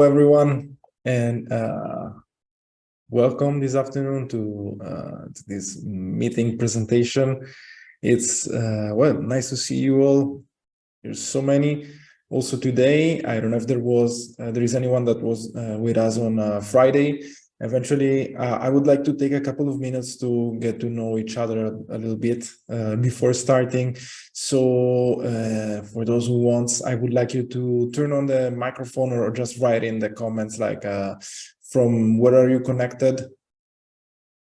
Everyone, and welcome this afternoon to this meeting presentation. It's nice to see you all. There's so many. Also today, I don't know if there is anyone that was with us on Friday. Eventually, I would like to take a couple of minutes to get to know each other a little bit before starting. So for those who want, I would like you to turn on the microphone or just write in the comments like from where are you connected?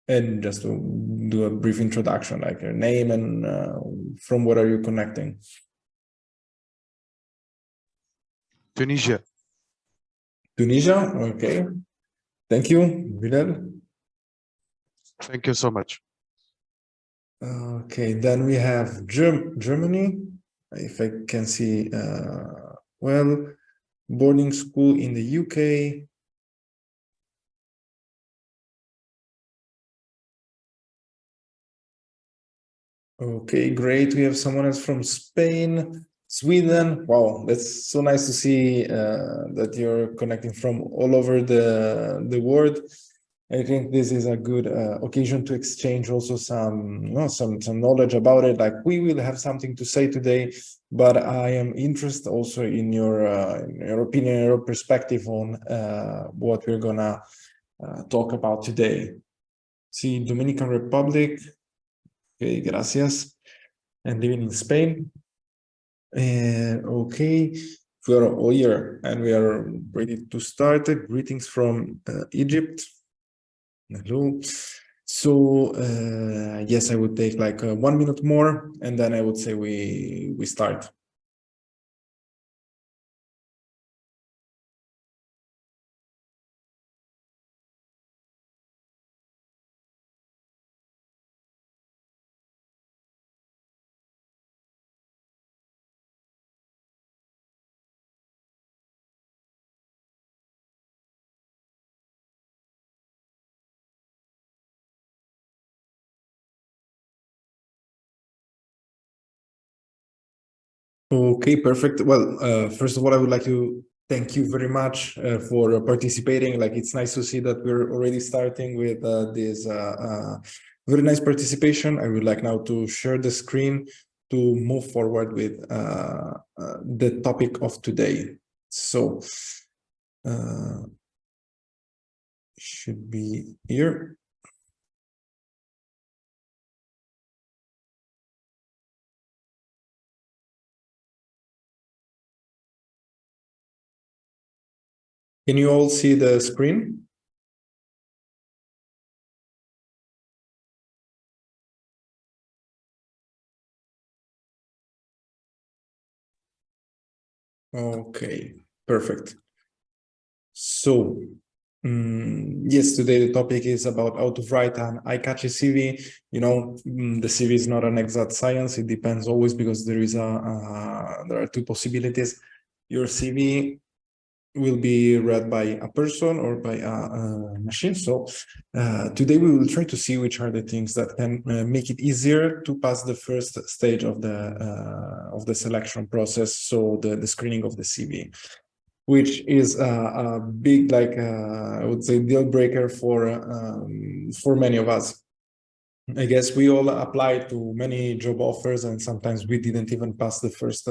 And just to do a brief introduction, like your name and from where are you connecting? Tunisia. Tunisia, okay. Thank you, Bilal. Thank you so much. Okay, then we have Germany. If I can see, boarding school in the UK. Okay, great. We have someone else from Spain, Sweden. Wow, that's so nice to see that you're connecting from all over the world. I think this is a good occasion to exchange also some knowledge about it. Like we will have something to say today, but I am interested also in your opinion, your perspective on what we're gonna talk about today. See, Dominican Republic. Okay, gracias. And living in Spain. Okay, we are all here and we are ready to start. Greetings from Egypt. Hello. So yes, I would take like 1 minute more, and then I would say we start. Okay, perfect. Well, first of all, I would like to thank you very much for participating. Like, it's nice to see that we're already starting with this very nice participation. I would like now to share the screen to move forward with the topic of today. So, should be here. Can you all see the screen? Okay, perfect. So, yes, today the topic is about how to write an eye-catchy CV. You know, the CV is not an exact science. It depends always because there are two possibilities. Your CV will be read by a person or by a machine. So today we will try to see which are the things that can make it easier to pass the first stage of the selection process. So the screening of the CV, which is a big, like I would say, deal breaker for many of us. I guess we all applied to many job offers, and sometimes we didn't even pass the first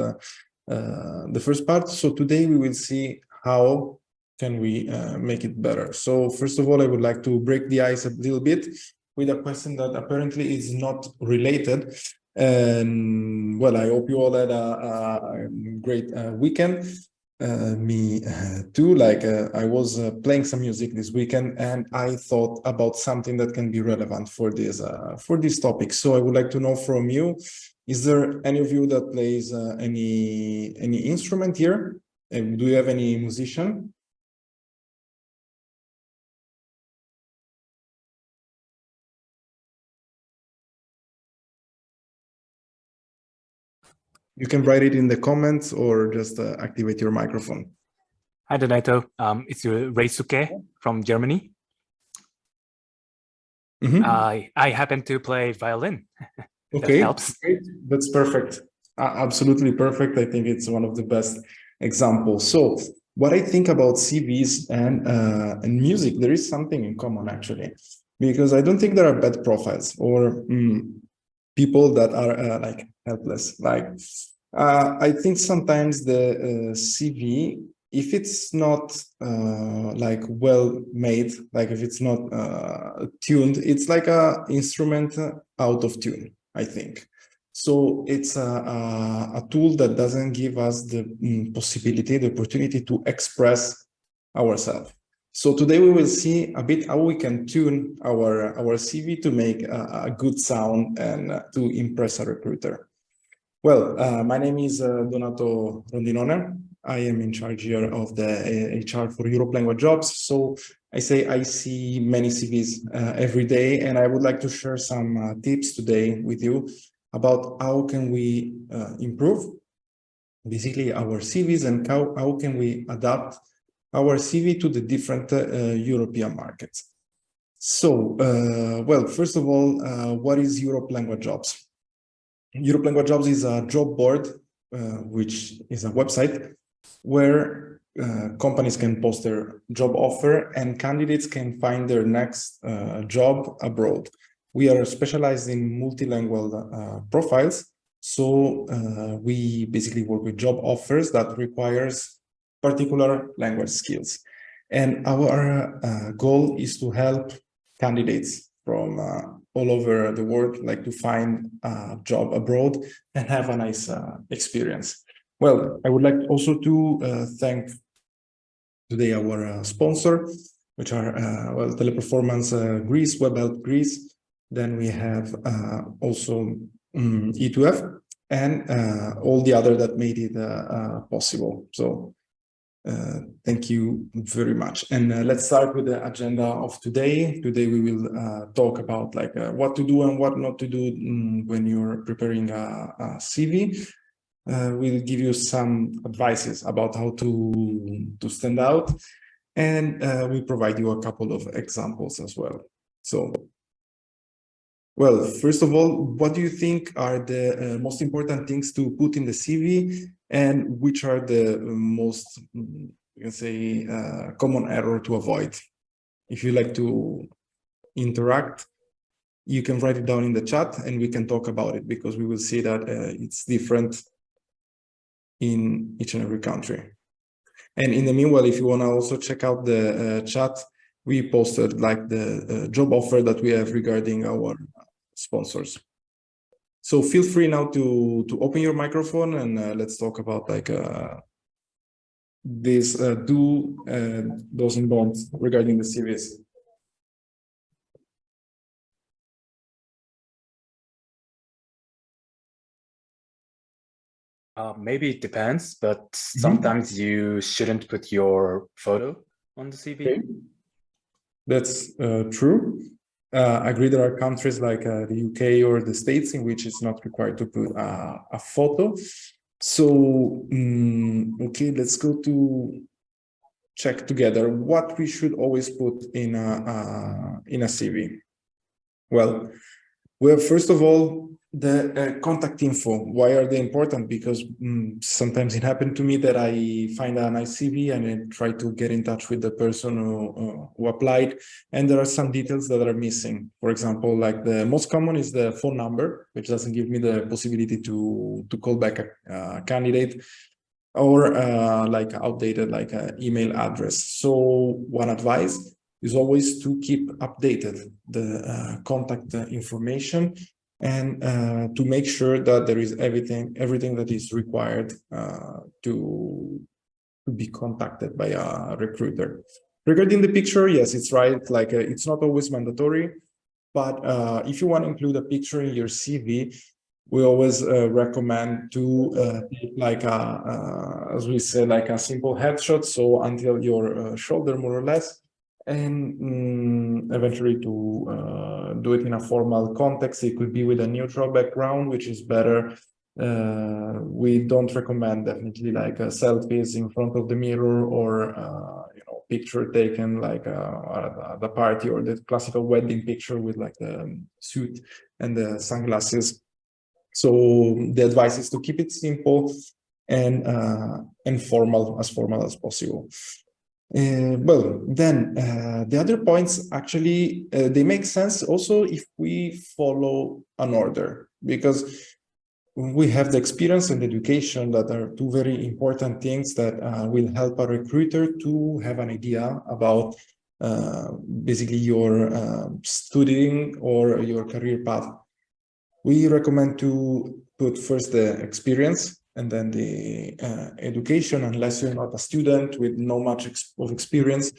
part. So today we will see how can we make it better. So first of all, I would like to break the ice a little bit with a question that apparently is not related. And well, I hope you all had a great weekend. Me too. Like I was playing some music this weekend, and I thought about something that can be relevant for this topic. So I would like to know from you: is there any of you that plays any instrument here? Do you have any musician? You can write it in the comments or just activate your microphone. Hi, Donato. It's Reisuke from Germany. I happen to play violin. Okay, that helps. Great. That's perfect. Absolutely perfect. I think it's one of the best examples. So what I think about CVs and music, there is something in common actually, because I don't think there are bad profiles or people that are like helpless. Like I think sometimes the CV, if it's not like well made, like if it's not tuned, it's like a instrument out of tune, I think. So it's a tool that doesn't give us the possibility, the opportunity to express ourselves. So today we will see a bit how we can tune our CV to make a good sound and to impress a recruiter. Well, my name is Donato Rondinone. I am in charge here of the HR for Europe Language Jobs. So I see many CVs every day, and I would like to share some tips today with you about how can we improve basically our CVs and how can we adapt our CV to the different European markets. So, well, first of all, what is Europe Language Jobs? Europe Language Jobs is a job board, which is a website where companies can post their job offer and candidates can find their next job abroad. We are specialized in multilingual profiles. So we basically work with job offers that requires particular language skills. And our goal is to help candidates from all over the world, like to find a job abroad and have a nice experience. Well, I would like also to thank today our sponsor, which are well, Teleperformance Greece, Web Help Greece. Then we have also E2F and all the other that made it possible. So thank you very much. And let's start with the agenda of today. Today we will talk about like what to do and what not to do when you're preparing a CV. We'll give you some advices about how to stand out, and we'll provide you a couple of examples as well. So, well, first of all, what do you think are the most important things to put in the CV, and which are the most, you can say, common error to avoid? If you like to interact, you can write it down in the chat and we can talk about it, because we will see that it's different in each and every country. And in the meanwhile, if you want to also check out the chat, we posted like the job offer that we have regarding our sponsors. So feel free now to open your microphone and let's talk about like these do's and don'ts regarding the CVs. Maybe it depends, but sometimes you shouldn't put your photo on the CV. Okay. That's true. I agree there are countries like the UK or the States in which it's not required to put a photo. So, okay, let's go to check together what we should always put in a CV. Well, first of all, the contact info. Why are they important? Because sometimes it happened to me that I find a nice CV and I try to get in touch with the person who applied, and there are some details that are missing. For example, like the most common is the phone number, which doesn't give me the possibility to call back a candidate, or like outdated like email address. So one advice is always to keep updated the contact information, and to make sure that there is everything that is required to be contacted by a recruiter. Regarding the picture, yes, it's right. Like it's not always mandatory, but if you want to include a picture in your CV, we always recommend to take like as we say, like a simple headshot, so until your shoulder more or less, and eventually to do it in a formal context. It could be with a neutral background, which is better. We don't recommend definitely like selfies in front of the mirror, or you know, picture taken like at the party, or the classical wedding picture with like the suit and the sunglasses. So the advice is to keep it simple and formal as possible. Well, then the other points actually they make sense also if we follow an order, because we have the experience and education that are two very important things that will help a recruiter to have an idea about basically your studying or your career path. We recommend to put first the experience and then the education, unless you're not a student with no much of experience.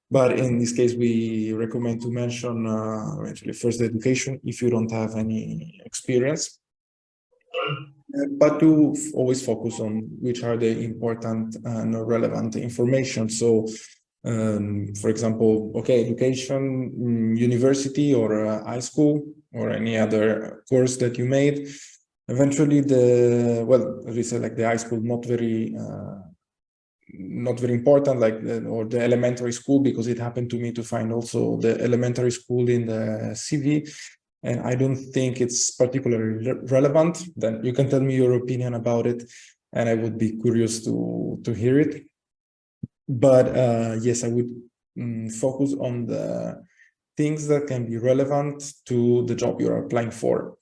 But in this case, we recommend to mention actually first the education if you don't have any experience. But to always focus on which are the important and relevant information. So, for example, okay, education, university or high school or any other course that you made. Eventually, we say like the high school not very important, like or the elementary school, because it happened to me to find also the elementary school in the CV. And I don't think it's particularly relevant. Then you can tell me your opinion about it, and I would be curious to hear it. But yes, I would focus on the things that can be relevant to the job you're applying for.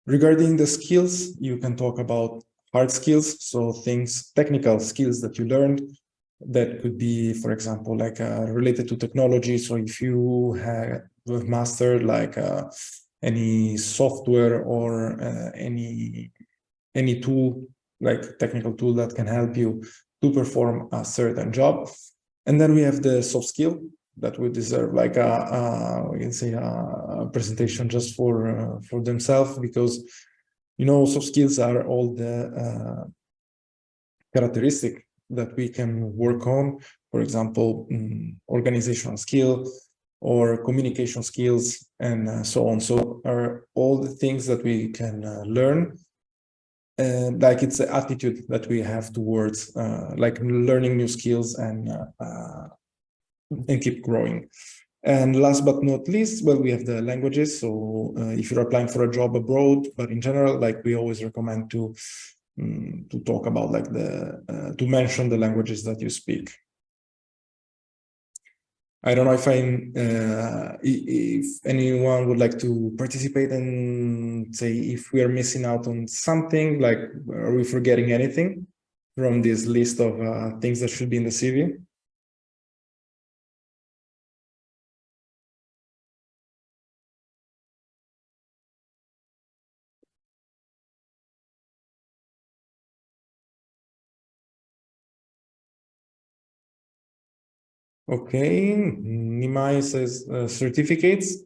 Regarding the skills, you can talk about hard skills, so things, technical skills that you learned. That could be, for example, like related to technology. So if you have mastered like any software or any tool, like technical tool that can help you to perform a certain job. And then we have the soft skill that would deserve like we can say a presentation just for themselves, because soft skills are all the characteristic that we can work on. For example, organizational skill or communication skills and so on. So are all the things that we can learn. Like it's the attitude that we have towards like learning new skills and keep growing. And last but not least, well, we have the languages. So if you're applying for a job abroad, but in general, like we always recommend to talk about like to mention the languages that you speak. I don't know if anyone would like to participate and say if we are missing out on something, like are we forgetting anything from this list of things that should be in the CV? Okay, Nimai says certificates,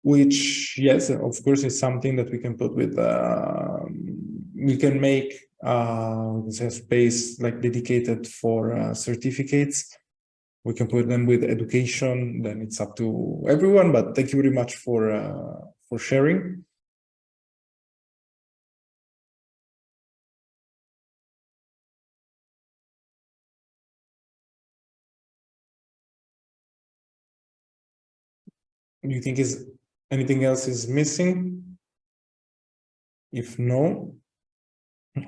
which, yes, of course, is something that we can put with, we can make a space like dedicated for certificates. We can put them with education, then it's up to everyone, but thank you very much for sharing. Do you think anything else is missing? If no,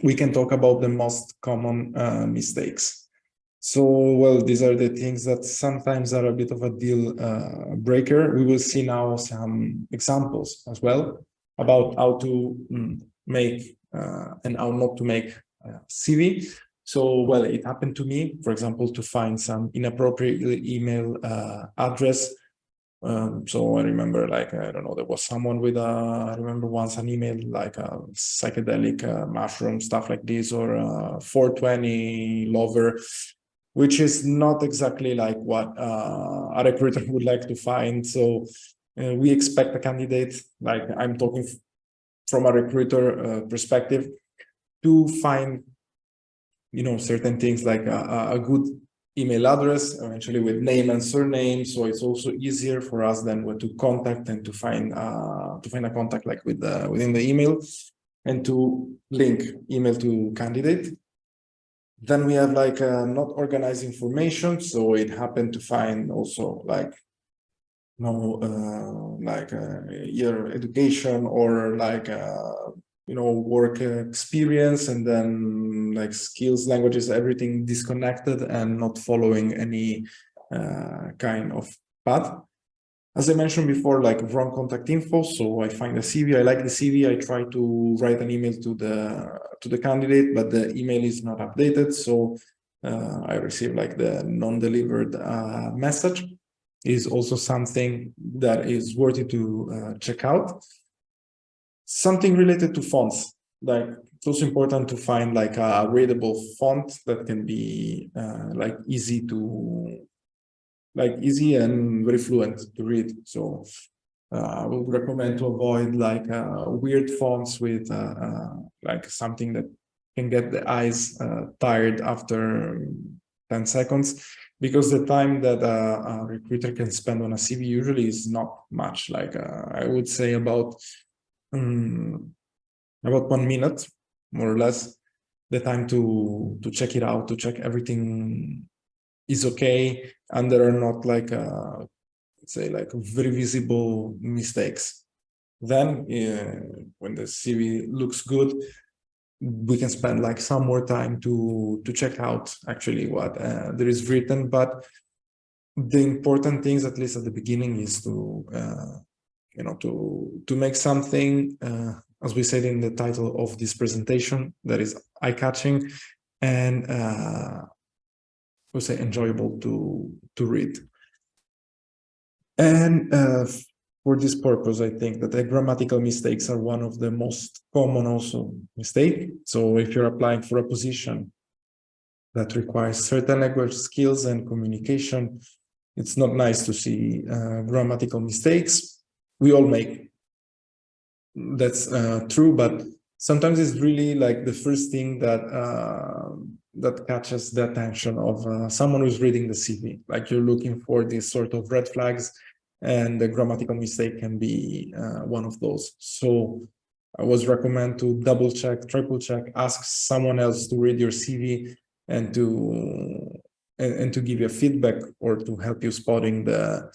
we can talk about the most common mistakes. So, well, these are the things that sometimes are a bit of a deal breaker. We will see now some examples as well about how to make and how not to make CV. So, well, it happened to me, for example, to find some inappropriate email address. So I remember, like, I don't know, there was someone with I remember once an email like a psychedelic mushroom, stuff like this, or 420 lover, which is not exactly like what a recruiter would like to find. So we expect a candidate, like I'm talking from a recruiter perspective, to find, certain things like a good email address, eventually with name and surname. So it's also easier for us then to contact and to find a contact like within the email, and to link email to candidate. Then we have like not organized information. So it happened to find also like your education or like work experience, and then like skills, languages, everything disconnected and not following any kind of path. As I mentioned before, like wrong contact info. So I find the CV, I like the CV, I try to write an email to the candidate, but the email is not updated. So I receive like the non-delivered message. Is also something that is worthy to check out. Something related to fonts, like it's also important to find like a readable font that can be like easy and very fluent to read. So I would recommend to avoid like weird fonts with like something that can get the eyes tired after 10 seconds, because the time that a recruiter can spend on a CV usually is not much. Like I would say about 1 minute, more or less, the time to check it out, to check everything is okay, and there are not like say like very visible mistakes. Then when the CV looks good, we can spend like some more time to check out actually what there is written. But the important things, at least at the beginning, is to to make something as we said in the title of this presentation, that is eye-catching and we'll say enjoyable to read. And for this purpose, I think that the grammatical mistakes are one of the most common also mistake. So if you're applying for a position that requires certain language skills and communication, it's not nice to see grammatical mistakes. We all make, that's true, but sometimes it's really like the first thing that that catches the attention of someone who's reading the CV. Like you're looking for these sort of red flags, and the grammatical mistake can be one of those. So I always recommend to double check, triple check, ask someone else to read your CV and to give you feedback or to help you spotting the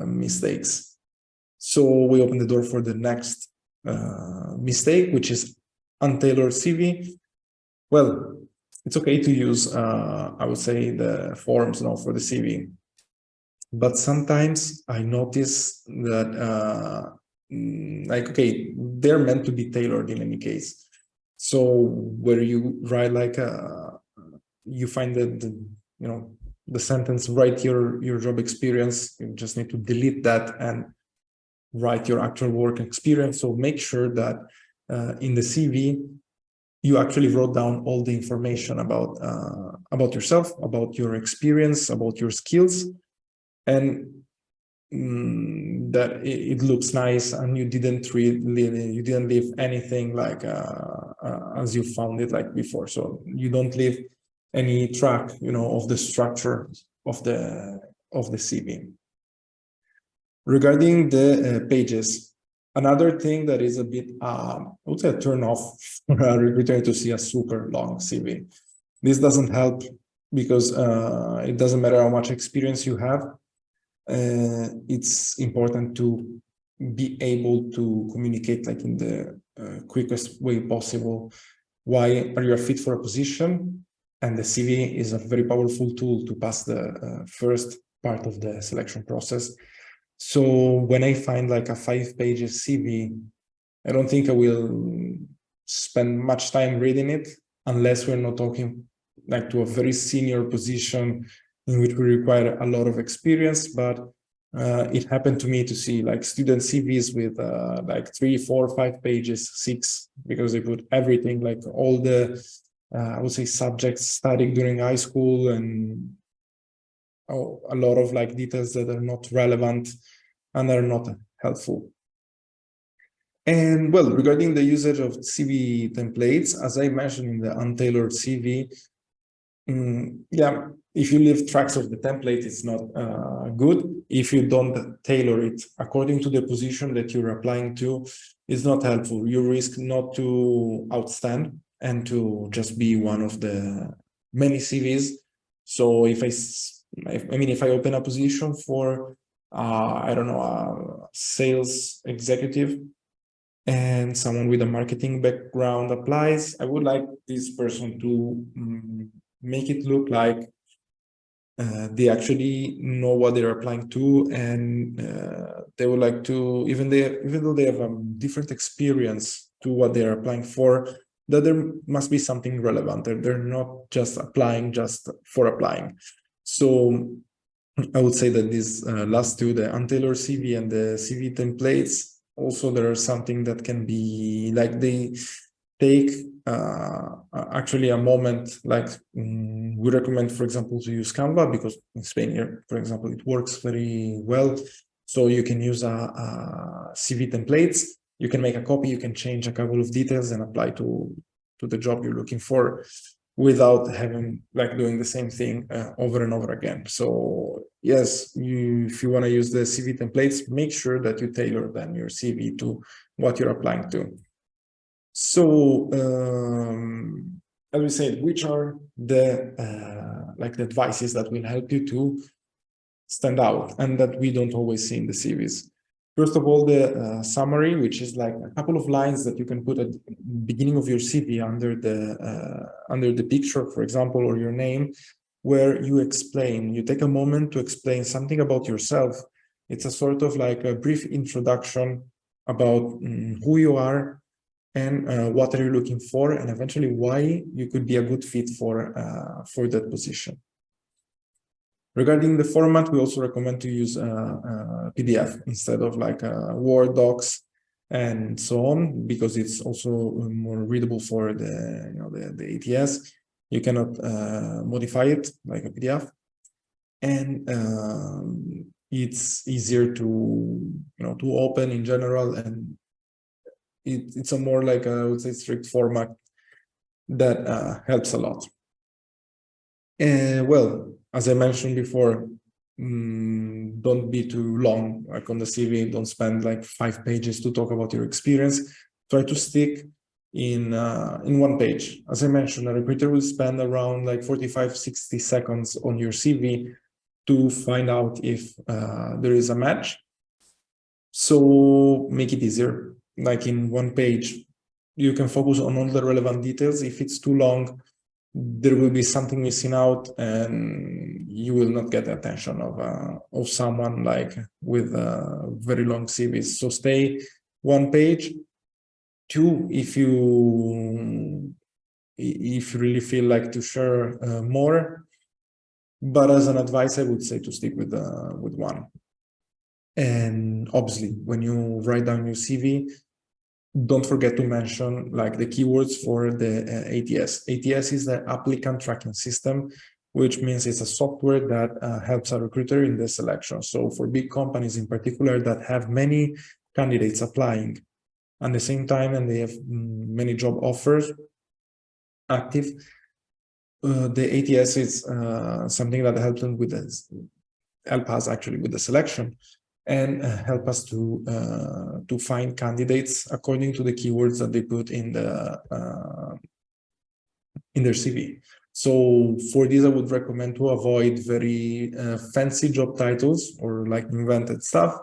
mistakes. So we open the door for the next mistake, which is untailored CV. Well, it's okay to use, I would say, the forms now for the CV. But sometimes I notice that, like, okay, they're meant to be tailored in any case. So where you write like, you find that, the sentence, write your job experience, you just need to delete that and write your actual work experience. So make sure that in the CV, you actually wrote down all the information about yourself, about your experience, about your skills, and that it looks nice, and you didn't leave anything like as you found it like before. So you don't leave any track, of the structure of the CV. Regarding the pages, another thing that is a bit, I would say, a turn off for a recruiter to see a super long CV. This doesn't help because it doesn't matter how much experience you have. It's important to be able to communicate like in the quickest way possible. Why are you a fit for a position? And the CV is a very powerful tool to pass the first part of the selection process. So when I find like a 5-page CV, I don't think I will spend much time reading it unless we're not talking like to a very senior position in which we require a lot of experience. But it happened to me to see like student CVs with like 3, 4, 5 pages, 6, because they put everything, like all the, I would say, subjects studied during high school, and a lot of like details that are not relevant and are not helpful. And well, regarding the usage of CV templates, as I mentioned in the untailored CV, yeah, if you leave tracks of the template, it's not good. If you don't tailor it according to the position that you're applying to, it's not helpful. You risk not to outstand and to just be one of the many CVs. So if I open a position for, I don't know, a sales executive, and someone with a marketing background applies, I would like this person to make it look like they actually know what they're applying to, and they would like to, even though they have a different experience to what they're applying for, that there must be something relevant. They're not just applying just for applying. So I would say that these last two, the untailored CV and the CV templates, also there are something that can be like they take actually a moment, like we recommend, for example, to use Canva, because in Spain here, for example, it works very well. So you can use a CV templates, you can make a copy, you can change a couple of details and apply to the job you're looking for, without having like doing the same thing over and over again. So yes, if you want to use the CV templates, make sure that you tailor then your CV to what you're applying to. So as we said, which are the like the advices that will help you to stand out and that we don't always see in the CVs? First of all, the summary, which is like a couple of lines that you can put at the beginning of your CV under the picture, for example, or your name, where you explain, you take a moment to explain something about yourself. It's a sort of like a brief introduction about who you are and what are you looking for, and eventually why you could be a good fit for that position. Regarding the format, we also recommend to use PDF instead of like Word docs and so on, because it's also more readable for the ATS. You cannot modify it like a PDF, and it's easier to to open in general, and it's a more like I would say strict format that helps a lot. Well, as I mentioned before, don't be too long like on the CV. Don't spend like 5 pages to talk about your experience. Try to stick in 1 page. As I mentioned, a recruiter will spend around like 45-60 seconds on your CV to find out if there is a match. So make it easier. Like in 1 page, you can focus on all the relevant details. If it's too long, there will be something missing out, and you will not get the attention of someone like with very long CVs. So stay 1 page. 2, if you really feel like to share more, but as an advice, I would say to stick with 1. And obviously, when you write down your CV, don't forget to mention like the keywords for the ATS. ATS is the applicant tracking system, which means it's a software that helps a recruiter in the selection. So for big companies in particular that have many candidates applying at the same time, and they have many job offers active, the ATS is something that helps them with this, help us actually with the selection, and help us to find candidates according to the keywords that they put in their CV. So for this, I would recommend to avoid very fancy job titles or like invented stuff.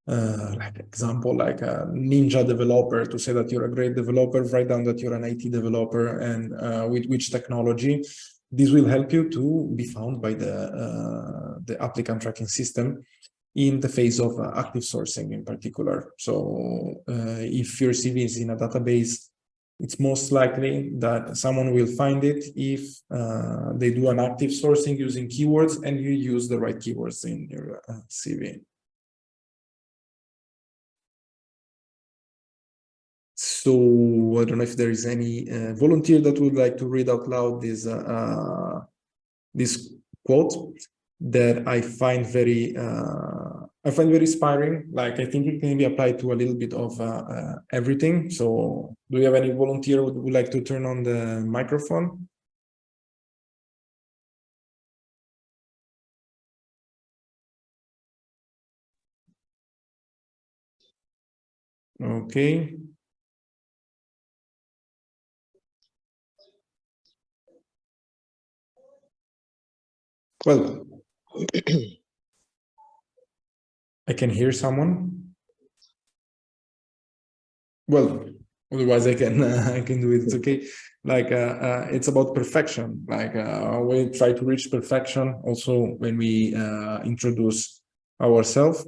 Like example, like a ninja developer, to say that you're a great developer, write down that you're an IT developer and with which technology. This will help you to be found by the applicant tracking system in the phase of active sourcing in particular. So if your CV is in a database, it's most likely that someone will find it if they do an active sourcing using keywords and you use the right keywords in your CV. So I don't know if there is any volunteer that would like to read out loud this quote that I find very inspiring. Like I think it can be applied to a little bit of everything. So do you have any volunteer who would like to turn on the microphone? Okay. Well, I can hear someone. well, otherwise I can I can do it. It's okay. Like it's about perfection. Like we try to reach perfection also when we introduce ourselves,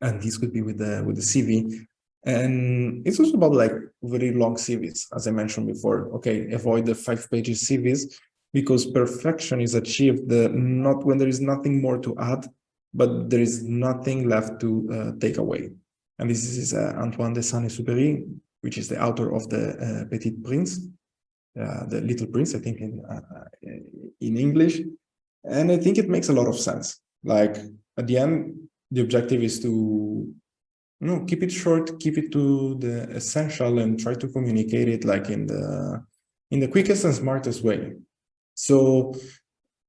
and this could be with the CV. And it's also about like very long CVs, as I mentioned before. Okay, avoid the 5 pages CVs because perfection is achieved not when there is nothing more to add, but there is nothing left to take away. And this is Antoine de Saint-Exupéry, which is the author of the Petit Prince, the Little Prince, I think in English. And I think it makes a lot of sense. Like at the end, the objective is to keep it short, keep it to the essential, and try to communicate it like in the quickest and smartest way. So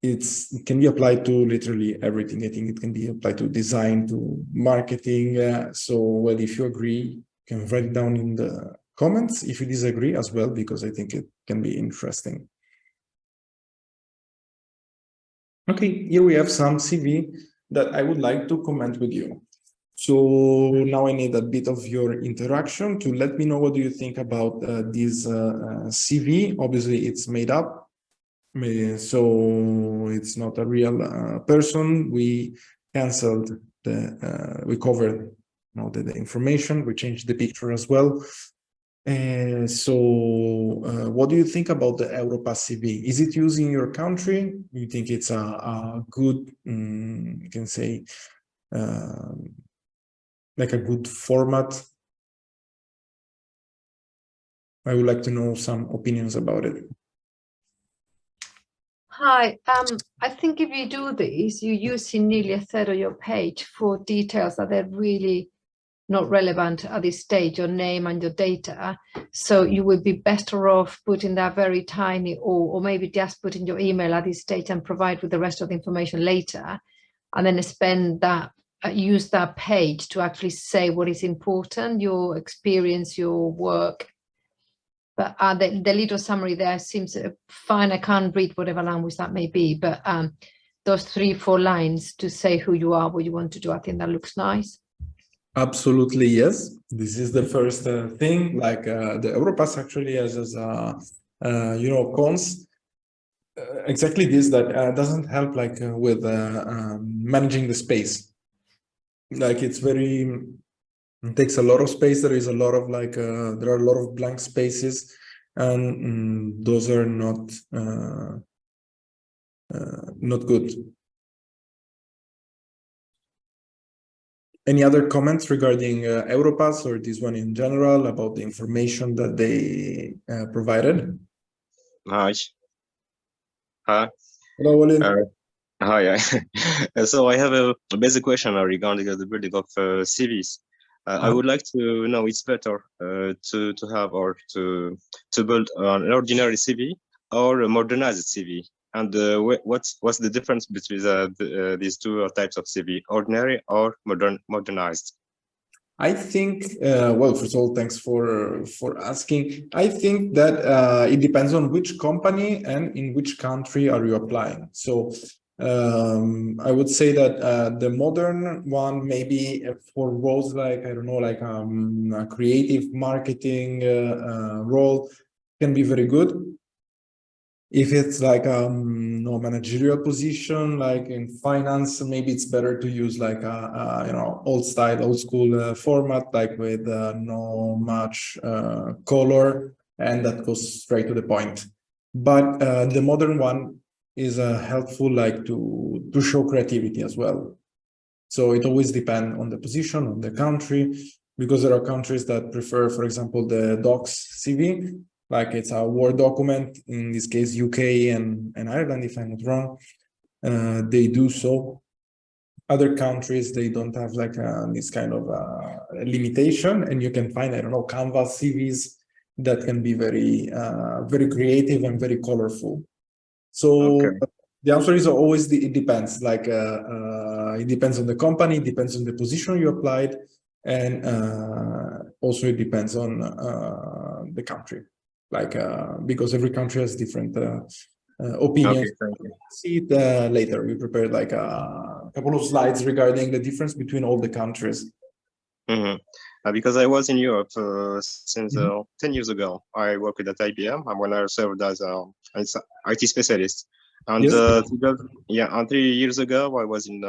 it can be applied to literally everything. I think it can be applied to design, to marketing. So, well, if you agree, you can write it down in the comments. If you disagree as well, because I think it can be interesting. Okay, here we have some CV that I would like to comment with you. So now I need a bit of your interaction to let me know what do you think about this CV. Obviously, it's made up, so it's not a real person. We canceled we covered the information. We changed the picture as well. What do you think about the Europass CV? Is it used in your country? Do you think it's a good, you can say, like a good format? I would like to know some opinions about it. Hi, I think if you do this, you're using nearly a third of your page for details that are really not relevant at this stage, your name and your data. So you would be better off putting that very tiny, or maybe just putting your email at this stage and provide with the rest of the information later, and then spend that, use that page to actually say what is important, your experience, your work. But the little summary there seems fine. I can't read whatever language that may be, but those 3-4 lines to say who you are, what you want to do, I think that looks nice. Absolutely, yes. This is the first thing. Like the Europass actually has cons. Exactly this that doesn't help like with managing the space. Like it takes a lot of space. There is a lot of like there are a lot of blank spaces, and those are not good. Any other comments regarding Europass or this one in general about the information that they provided? Hi. Hi. Hello, Walid. Hi. So I have a basic question regarding the building of CVs. I would like to know it's better to have or to build an ordinary CV or a modernized CV, and what's the difference between these two types of CV, ordinary or modernized? I think, well, first of all, thanks for asking. I think that it depends on which company and in which country are you applying. So I would say that the modern one, maybe for roles like, I don't know, like a creative marketing role can be very good. If it's like no managerial position, like in finance, maybe it's better to use like a old school format, like with no much color, and that goes straight to the point. But the modern one is helpful, like to show creativity as well. So it always depends on the position, on the country, because there are countries that prefer, for example, the docs CV. Like it's a Word document, in this case, UK and Ireland, if I'm not wrong, they do so. Other countries, they don't have like this kind of limitation, and you can find, I don't know, Canvas CVs that can be very, very creative and very colorful. So the answer is always it depends. Like it depends on the company, it depends on the position you applied, and also it depends on the country. Like because every country has different opinions. Okay, see it later. We prepared like a couple of slides regarding the difference between all the countries. Mhm. Because I was in Europe since Mhm. 10 years ago. I worked at IBM. I'm when I served as an IT specialist. And Yes. yeah, and 3 years ago, I was in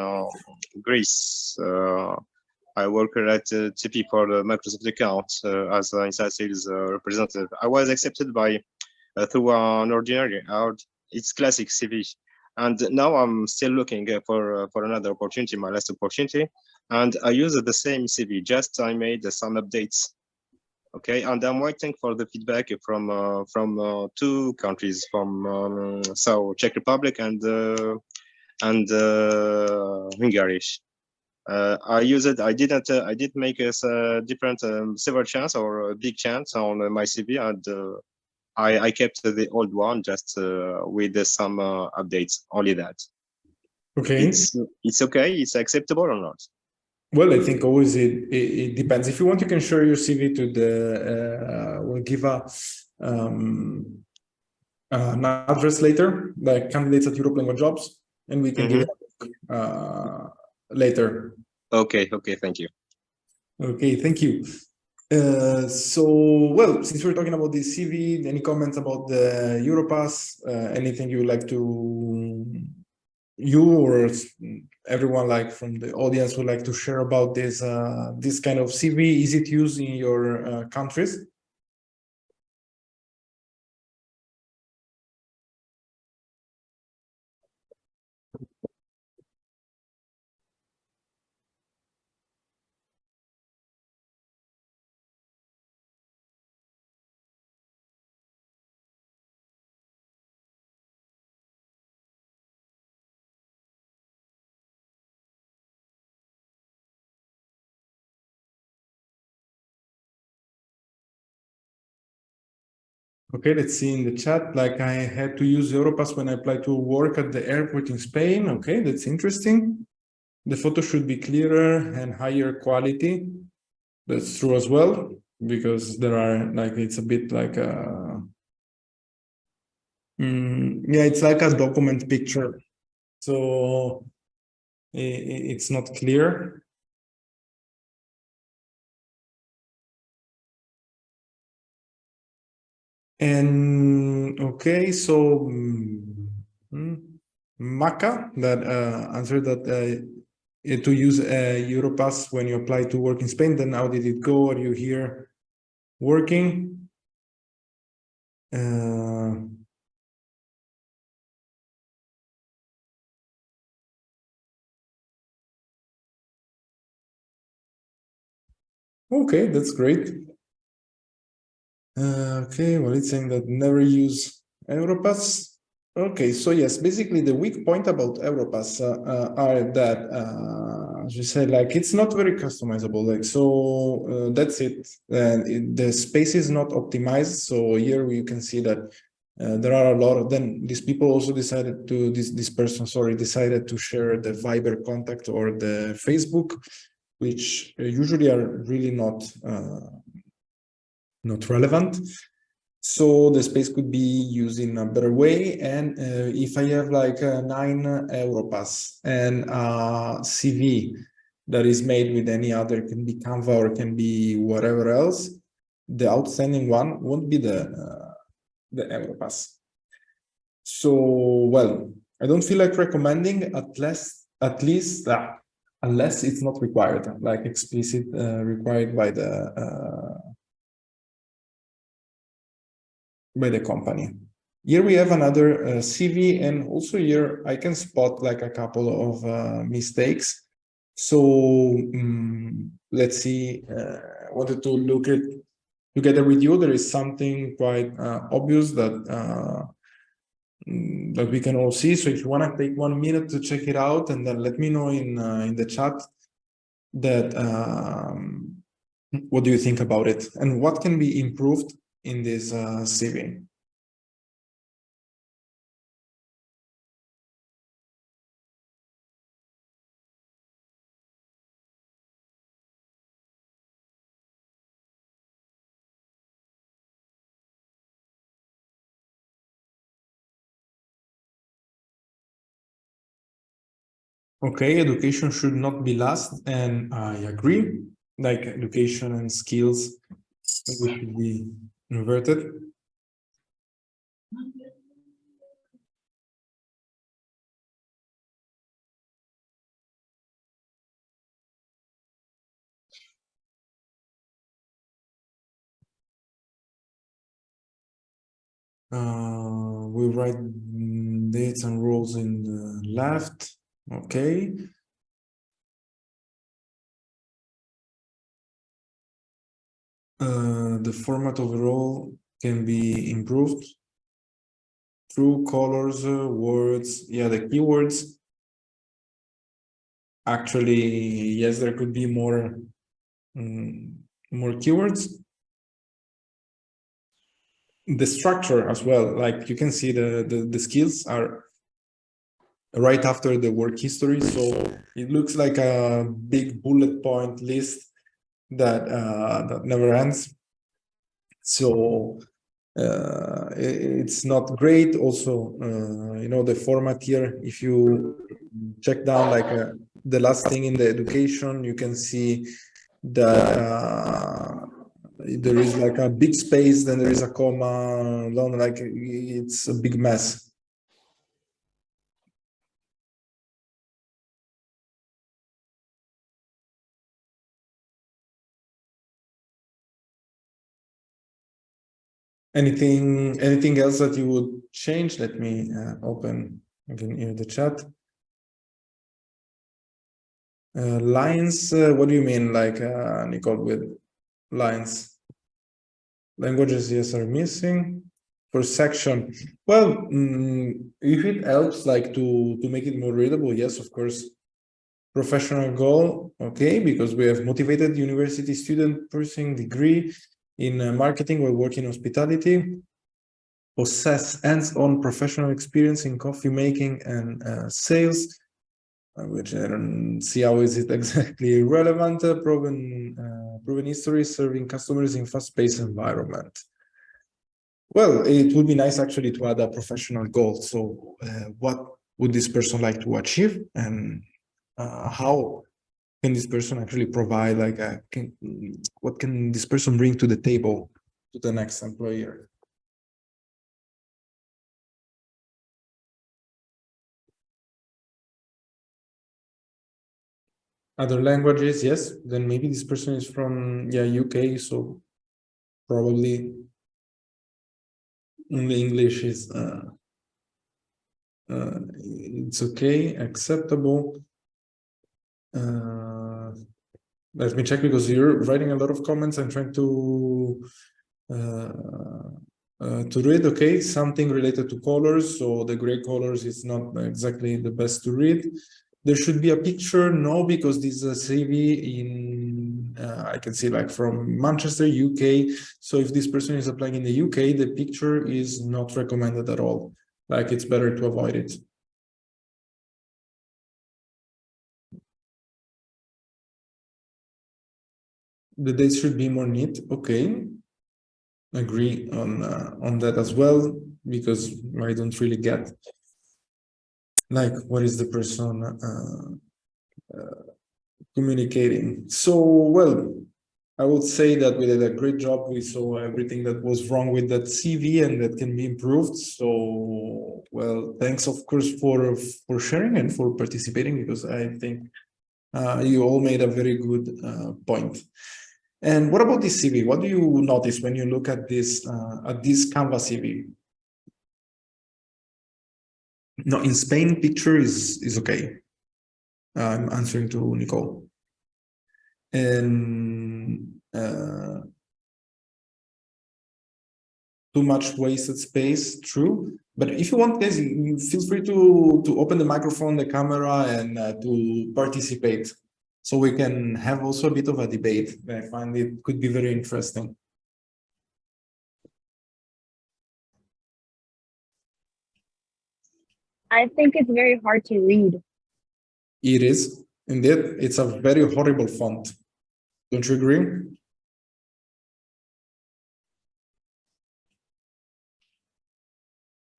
Greece. I worked at TP for the Microsoft account as an inside sales representative. I was accepted by through an ordinary, it's classic CV. And now I'm still looking for another opportunity, my last opportunity. And I use the same CV, just I made some updates. Okay, and I'm waiting for the feedback from two countries, from so Czech Republic and Hungary. I use it. I didn't. I did make a different several chance or a big chance on my CV, and I kept the old one just with some updates. Only that. Okay. It's okay. It's acceptable or not? Well, I think always it depends. If you want, you can share your CV to the. We'll give an address later, like candidates at Europe Language Jobs, and we can give it later. Okay. Okay. Thank you. Okay, thank you. So, well, since we're talking about the CV, any comments about the Europass? Anything you would like to, you or everyone like from the audience would like to share about this this kind of CV? Is it used in your countries? Okay, let's see in the chat. Like I had to use Europass when I applied to work at the airport in Spain. Okay, that's interesting. The photo should be clearer and higher quality. That's true as well, because there are like, it's a bit like a, yeah, it's like a document picture. So it's not clear. And okay, so Maka that answered that to use Europass when you apply to work in Spain. Then how did it go? Are you here working? Okay, that's great. Okay, well, it's saying that never use Europass. Okay, so yes, basically the weak point about Europass are that, as you said, like it's not very customizable. Like so, that's it. And the space is not optimized. So here you can see that there are a lot of. Then these people also decided to this person, sorry, decided to share the Viber contact or the Facebook, which usually are really not relevant. So the space could be used in a better way. And if I have like 9 Europass and CV that is made with any other, can be Canva or can be whatever else, the outstanding one won't be the Europass. So, well, I don't feel like recommending at least unless it's not required, like explicit required by the company. Here we have another CV, and also here I can spot like a couple of mistakes. So let's see, wanted to look at together with you. There is something quite obvious that that we can all see. So if you want to take 1 minute to check it out, and then let me know in the chat that what do you think about it and what can be improved in this CV. Okay, education should not be last, and I agree. like education and skills, which should be inverted. We write dates and roles in the left. Okay. The format overall can be improved through colors, words. Yeah, the keywords. Actually, yes, there could be more keywords. The structure as well, like you can see the skills are right after the work history, so it looks like a big bullet point list that never ends. So it's not great. Also, you know, the format here, if you check down like the last thing in the education, you can see that there is like a big space, then there is a comma, like it's a big mess. Anything else that you would change? Let me open again here the chat. Lines, what do you mean, like Nicole, with lines? Languages, yes, are missing. For section, well, if it helps like to make it more readable, yes, of course. Professional goal, okay, because we have motivated university student pursuing degree in marketing while working in hospitality, possess hands-on professional experience in coffee making and sales, which I don't see how is it exactly relevant. Proven history serving customers in fast-paced environment. Well, it would be nice actually to add a professional goal. So what would this person like to achieve, and how can this person actually provide, like what can this person bring to the table to the next employer? Other languages, yes. Then maybe this person is from UK, so probably only English is it's okay, acceptable. Let me check, because you're writing a lot of comments. I'm trying to read. Okay, something related to colors. So the gray colors is not exactly the best to read. There should be a picture. No, because this is a CV in, I can see like from Manchester, UK. So if this person is applying in the UK, the picture is not recommended at all. Like it's better to avoid it. The dates should be more neat. Okay, agree on that as well, because I don't really get like what is the person communicating. So, well, I would say that we did a great job. We saw everything that was wrong with that CV and that can be improved. So, well, thanks of course for sharing and for participating, because I think you all made a very good point. And what about this CV? What do you notice when you look at this Canva CV? No, in Spain, picture is okay. I'm answering to Nicole. And too much wasted space, true. But if you want, guys, you feel free to open the microphone, the camera, and to participate, so we can have also a bit of a debate. I find it could be very interesting. I think it's very hard to read. It is, indeed. It's a very horrible font. Don't you agree?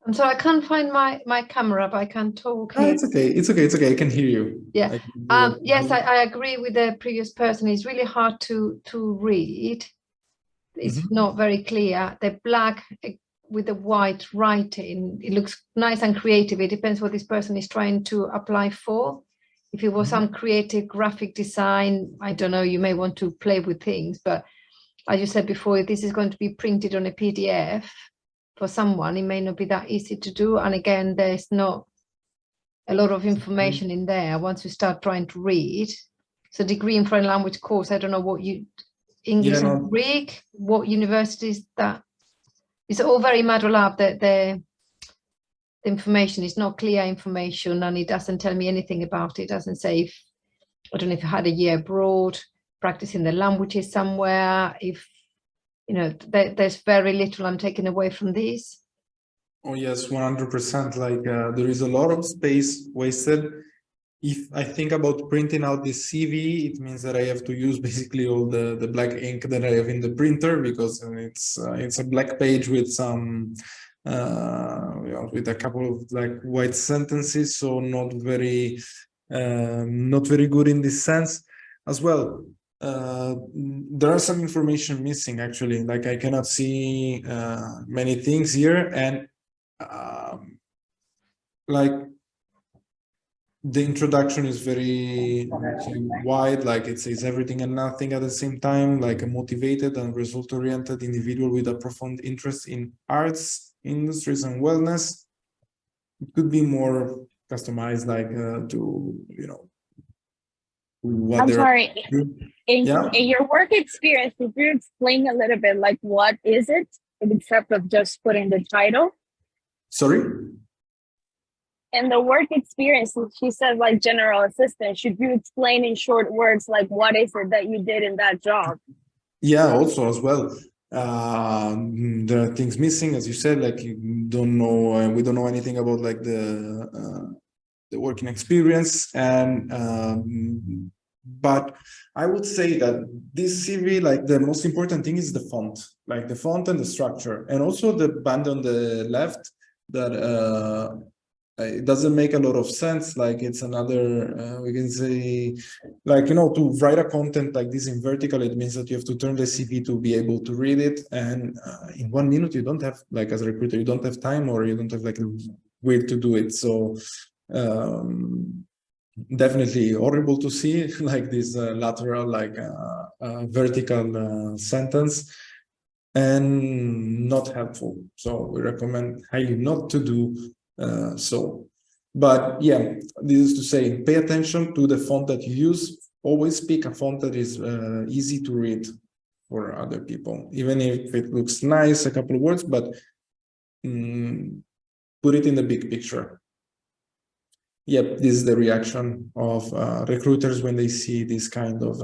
I'm sorry, I can't find my camera, but I can talk Ah, here. it's okay. It's okay. It's okay. I can hear you. Yeah. I can- Yes, I agree with the previous person. It's really hard to read. It's Mhm. not very clear. The black with the white writing, it looks nice and creative. It depends what this person is trying to apply for. If it was Mhm. some creative graphic design, I don't know, you may want to play with things, but as you said before, if this is going to be printed on a PDF for someone, it may not be that easy to do. And again, there's not a lot of information in there once you start trying to read. So degree in foreign language course, I don't know what you, English Yeah, and no. Greek, what universities that, it's all very muddled up, that the information is not clear information and it doesn't tell me anything about it. It doesn't say if, I don't know if you had a year abroad, practicing the languages somewhere, if, you know, there's very little I'm taking away from this. Oh yes, 100%. Like there is a lot of space wasted. If I think about printing out the CV, it means that I have to use basically all the black ink that I have in the printer, because it's a black page with some with a couple of like white sentences, so not very good in this sense as well. There are some information missing actually. Like I cannot see many things here, and like the introduction is very wide, like it says everything and nothing at the same time, like a motivated and result-oriented individual with a profound interest in arts, industries, and wellness. It could be more customized, like to, you know, what I'm they're sorry. Yeah. In your work experience, could you explain a little bit like what is it, except of just putting the title? Sorry. In the work experience, she said like general assistant. Should you explain in short words like what is it that you did in that job? Yeah, also as well. There are things missing, as you said, like you don't know, we don't know anything about like the working experience, and but I would say that this CV, like the most important thing is the font, like the font and the structure, and also the band on the left that it doesn't make a lot of sense. Like it's another, we can say, like, you know, to write a content like this in vertical, it means that you have to turn the CV to be able to read it. And in 1 minute, you don't have, like as a recruiter, you don't have time, or you don't have like a way to do it. So definitely horrible to see like this lateral, like vertical sentence, and not helpful. So we recommend highly not to do so. But yeah, this is to say, pay attention to the font that you use. Always pick a font that is easy to read for other people, even if it looks nice, a couple of words, but put it in the big picture. Yep, this is the reaction of recruiters when they see this kind of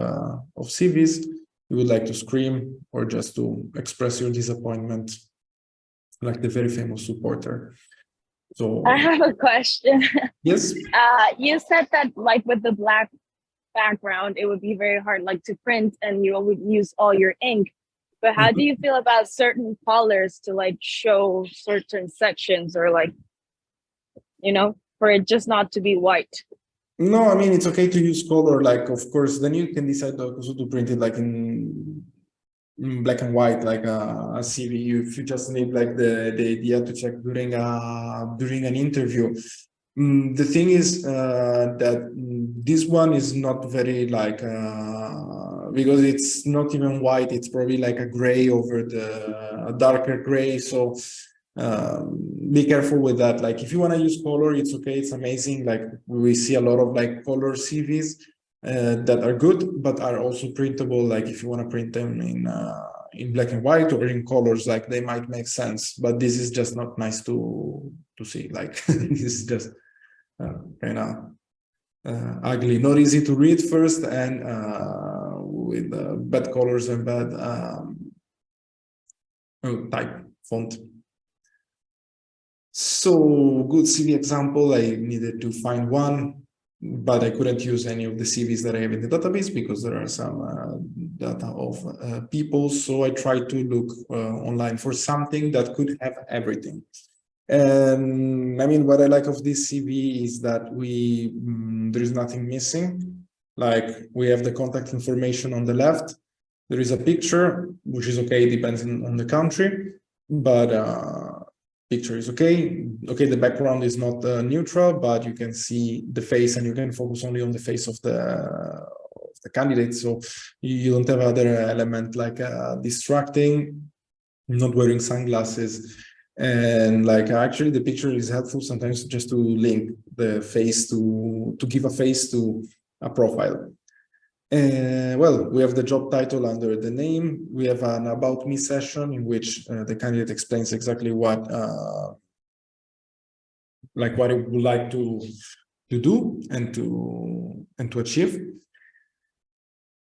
CVs. You would like to scream or just to express your disappointment, like the very famous supporter. So I have a question. yes. You said that like with the black background, it would be very hard like to print and you would use all your ink. But how do you feel about certain colors to like show certain sections, or like, you know, for it just not to be white? No, I mean, it's okay to use color, like, of course, then you can decide also to print it like in black and white, like a CV, if you just need like the idea to check during an interview. The thing is that this one is not very like, because it's not even white, it's probably like a gray over a darker gray. So be careful with that. Like if you want to use color, it's okay, it's amazing. Like we see a lot of like color CVs that are good, but are also printable. Like if you want to print them in black and white or in colors, like they might make sense, but this is just not nice to see. Like this is just kind of ugly, not easy to read first, and with bad colors and bad type font. So good CV example, I needed to find one, but I couldn't use any of the CVs that I have in the database because there are some data of people. So I tried to look online for something that could have everything. And I mean, what I like of this CV is that there is nothing missing. Like we have the contact information on the left. There is a picture, which is okay, depends on the country, but picture is okay. Okay, the background is not neutral, but you can see the face and you can focus only on the face of the candidate. So you don't have other element like distracting, not wearing sunglasses. And like actually the picture is helpful sometimes just to link the face to give a face to a profile. Well, we have the job title under the name. We have an about me session in which the candidate explains exactly what he would like to do and to achieve.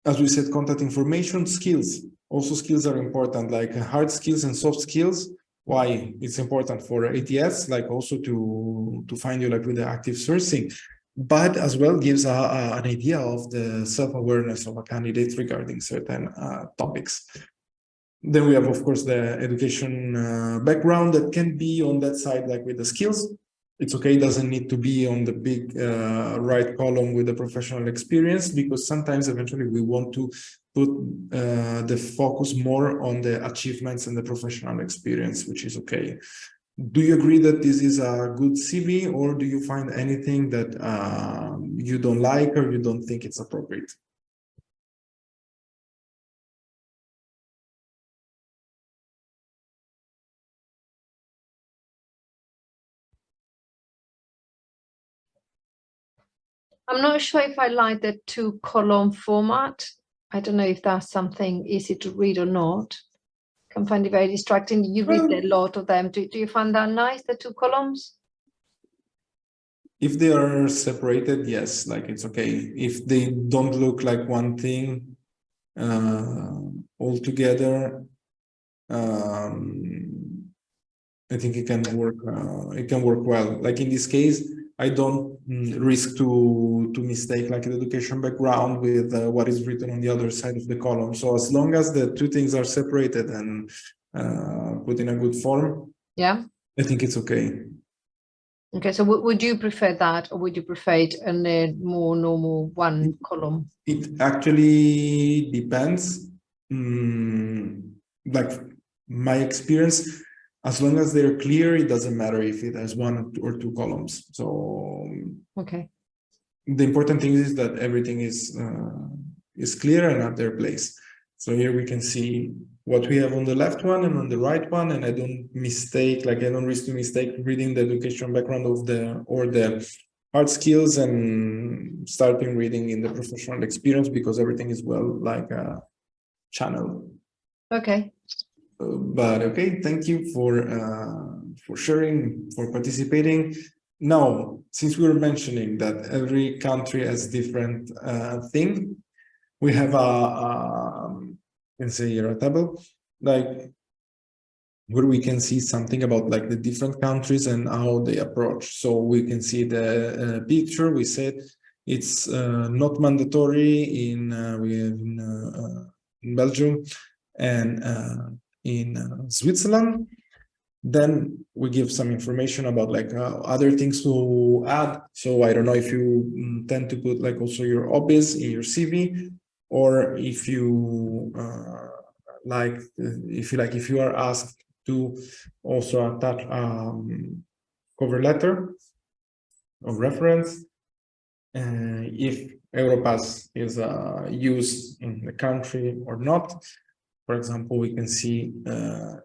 As we said, contact information, skills. Also skills are important, like hard skills and soft skills. Why it's important for ATS, like also to find you like with the active sourcing, but as well gives an idea of the self-awareness of a candidate regarding certain topics. Then we have, of course, the education background that can be on that side, like with the skills. It's okay, it doesn't need to be on the big right column with the professional experience, because sometimes eventually we want to put the focus more on the achievements and the professional experience, which is okay. Do you agree that this is a good CV, or do you find anything that you don't like or you don't think it's appropriate? I'm not sure if I like the 2-column format. I don't know if that's something easy to read or not. Can find it very distracting. You read a lot of them. Do you find that nice, the 2 columns? If they are separated, yes, like it's okay. If they don't look like one thing all together, I think it can work. It can work well. Like in this case, I don't risk to mistake like an education background with what is written on the other side of the column. So as long as the two things are separated and put in a good form, Yeah. I think it's okay. Okay, so would you prefer that, or would you prefer it in a more normal 1 column? It actually depends. Like my experience, as long as they're clear, it doesn't matter if it has 1 or 2 columns. So Okay. the important thing is that everything is clear and at their place. So here we can see what we have on the left one and on the right one, and I don't risk to mistake reading the education background of the hard skills and starting reading in the professional experience, because everything is well like channeled. Okay. But okay, thank you for sharing, for participating. Now, since we were mentioning that every country has different thing, we have let's say here a table like where we can see something about like the different countries and how they approach. So we can see the picture. We said it's not mandatory in Belgium and in Switzerland. Then we give some information about like other things to add. So I don't know if you tend to put like also your hobbies in your CV, or if you if you are asked to also attach cover letter of reference, if Europass is used in the country or not. For example, we can see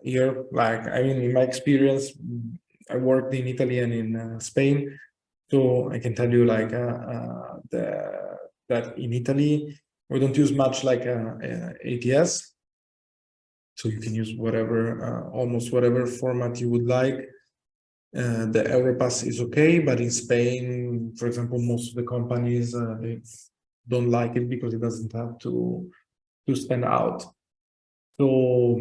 here, like, I mean, in my experience, I worked in Italy and in Spain. So I can tell you like that in Italy, we don't use much like ATS. So you can use whatever, almost whatever format you would like. The Europass is okay, but in Spain, for example, most of the companies they don't like it because it doesn't have to stand out. So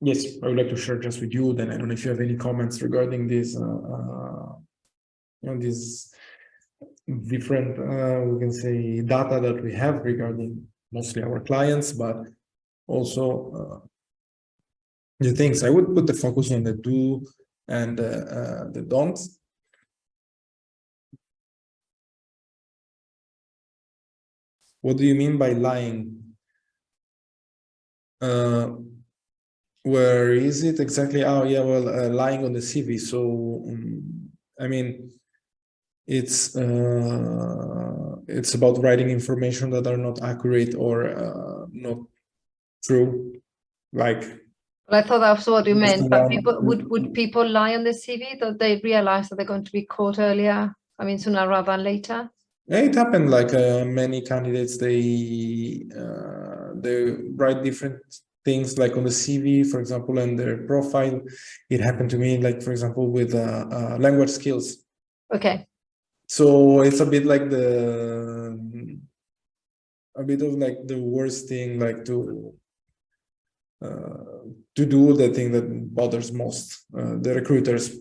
yes, I would like to share just with you. Then I don't know if you have any comments regarding this, these different, we can say, data that we have regarding mostly our clients, but also the things. I would put the focus on the 2 and the don'ts. What do you mean by lying? Where is it exactly? Oh, yeah, well, lying on the CV. So, I mean, it's about writing information that are not accurate or not true. Like, Well, I thought that's what you meant, but around- would people lie on the CV that they realize that they're going to be caught earlier? I mean, sooner rather than later? Yeah, it happened. Like many candidates, they write different things, like on the CV, for example, and their profile. It happened to me, like for example, with language skills. Okay. So it's a bit like a bit of like the worst thing, like to do the thing that bothers most the recruiters.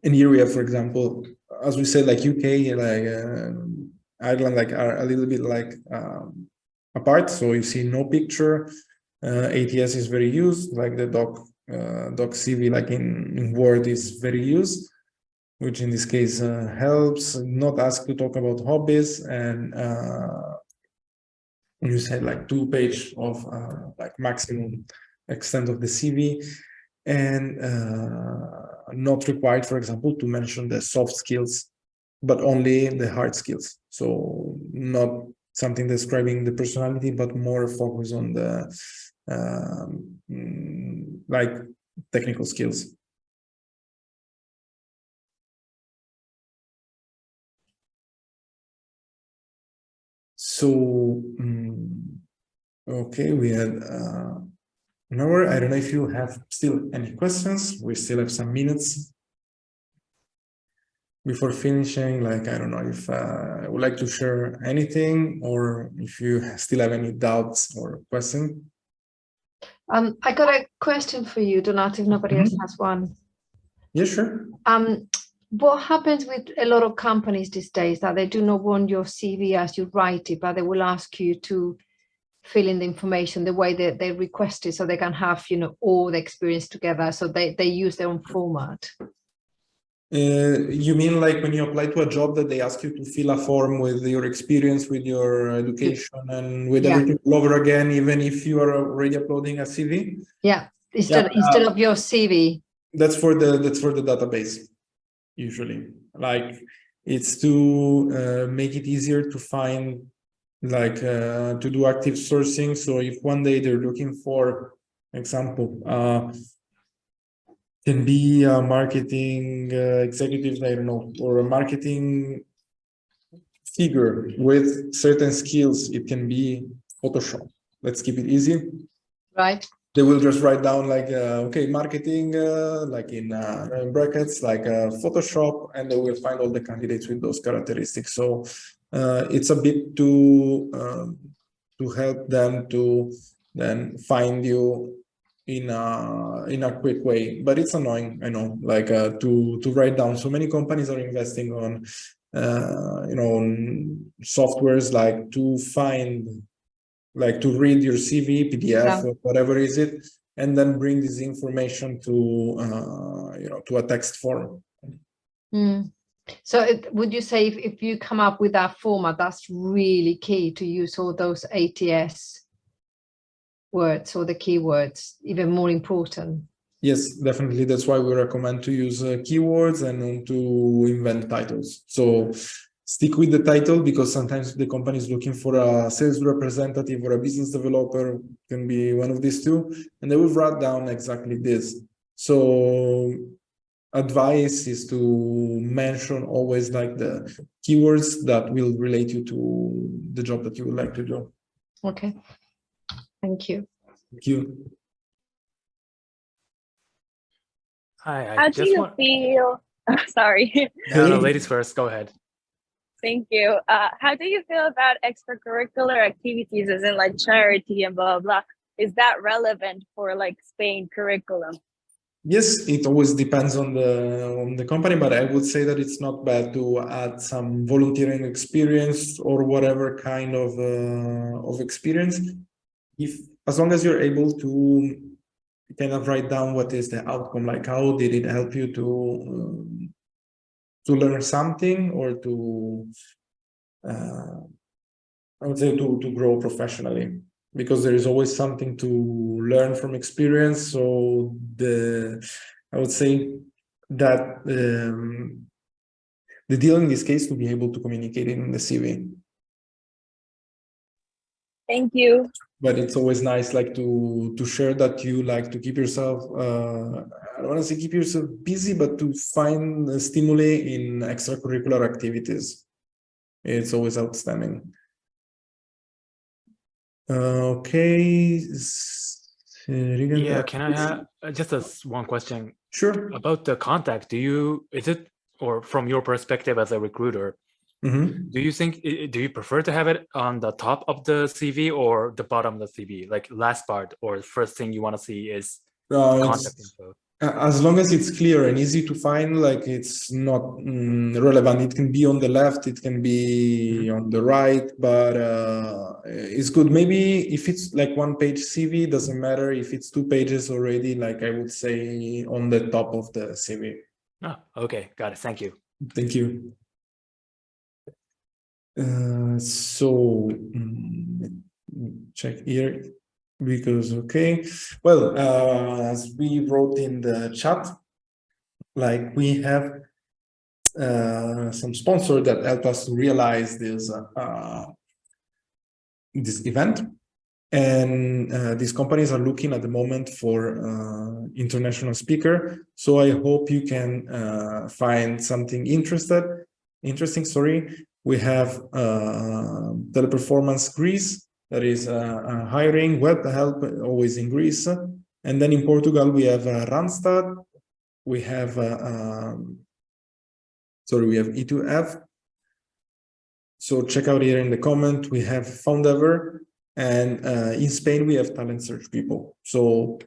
In Europe, for example, as we said, like UK, like Ireland, like are a little bit like apart. So you see no picture. ATS is very used, like the doc CV, like in Word, is very used, which in this case helps. Not asked to talk about hobbies, and you said like 2 page of like maximum extent of the CV. And not required, for example, to mention the soft skills, but only the hard skills. So not something describing the personality, but more focus on the like technical skills. So, okay, we had an hour. I don't know if you have still any questions. We still have some minutes before finishing. Like, I don't know if I would like to share anything, or if you still have any doubts or questions. I got a question for you, Donato, if nobody else has one. Yeah, sure. What happens with a lot of companies these days that they do not want your CV as you write it, but they will ask you to fill in the information the way that they request it, so they can have, you know, all the experience together. So they use their own format. You mean like when you apply to a job that they ask you to fill a form with your experience, with your education, and with everything all over again, even if you are already uploading a CV? Yeah, instead of your CV. That's for the database, usually. Like, it's to make it easier to find, like to do active sourcing. So if one day they're looking for example, can be a marketing executive, I don't know, or a marketing figure with certain skills, it can be Photoshop. Let's keep it easy. Right. They will just write down like, okay, marketing, like in brackets, like Photoshop, and they will find all the candidates with those characteristics. So it's a bit to help them to then find you in a quick way. But it's annoying, I know, like to write down. So many companies are investing on you know, on softwares like to find, like to read your CV, PDF, or whatever is it, and then bring this information to you know, to a text form. So would you say if you come up with that format, that's really key to use all those ATS words or the keywords, even more important? Yes, definitely. That's why we recommend to use keywords and to invent titles. So stick with the title, because sometimes the company is looking for a sales representative or a business developer, can be one of these two, and they will write down exactly this. So advice is to mention always like the keywords that will relate you to the job that you would like to do. Okay, thank you. Thank you. Hi, How do you feel? Sorry. No, ladies first. Go ahead. Thank you. How do you feel about extracurricular activities, as in like charity and blah, blah, blah? Is that relevant for like Spain curriculum? Yes, it always depends on the company, but I would say that it's not bad to add some volunteering experience or whatever kind of experience, if as long as you're able to kind of write down what is the outcome, like how did it help you to learn something or to I would say to grow professionally, because there is always something to learn from experience. So I would say that the deal in this case to be able to communicate it in the CV. Thank you. But it's always nice like to share that you like to keep yourself I don't want to say keep yourself busy, but to find stimuli in extracurricular activities. It's always outstanding. Okay. Yeah, can I have just one question Sure. about the contact? Is it, or from your perspective as a recruiter, do you think, do you prefer to have it on the top of the CV or the bottom of the CV, like last part, or the first thing you want to see is contact info? As long as it's clear and easy to find, like it's not relevant. It can be on the left, it can be on the right, but it's good. Maybe if it's like 1-page CV, doesn't matter. If it's 2 pages already, like I would say on the top of the CV. Oh, okay, got it. Thank you. Thank you. So check here. Because, okay, well, as we wrote in the chat, like we have some sponsor that help us to realize this event, and these companies are looking at the moment for international speaker. So I hope you can find something interesting. Sorry, we have Teleperformance Greece. That is hiring web help always in Greece. And then in Portugal, we have Randstad. We have, we have E2F. So check out here in the comment, we have Foundever. And in Spain, we have Talent Search People. So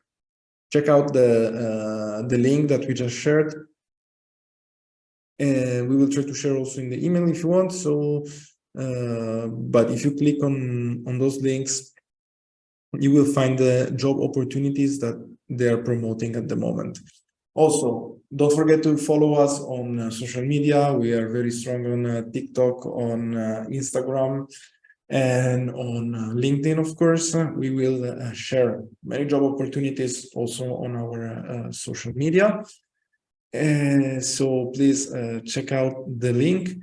check out the link that we just shared. And we will try to share also in the email if you want. So but if you click on those links, you will find the job opportunities that they are promoting at the moment. Also, don't forget to follow us on social media. We are very strong on TikTok, on Instagram, and on LinkedIn, of course. We will share many job opportunities also on our social media. So please check out the link.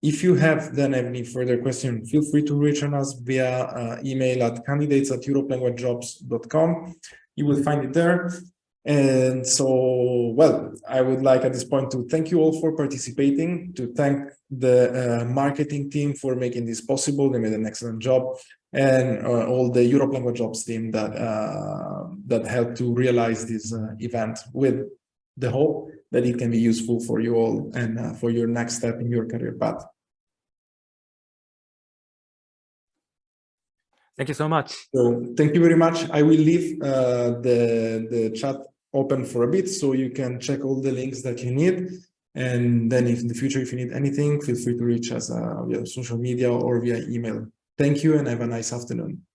If you have then any further question, feel free to reach on us via email at candidates@europelanguagejobs.com. You will find it there. And so, well, I would like at this point to thank you all for participating, to thank the marketing team for making this possible. They made an excellent job, and all the Europe Language Jobs team that helped to realize this event, with the hope that it can be useful for you all and for your next step in your career path. Thank you so much. So thank you very much. I will leave the chat open for a bit so you can check all the links that you need. And then if in the future, if you need anything, feel free to reach us via social media or via email. Thank you and have a nice afternoon.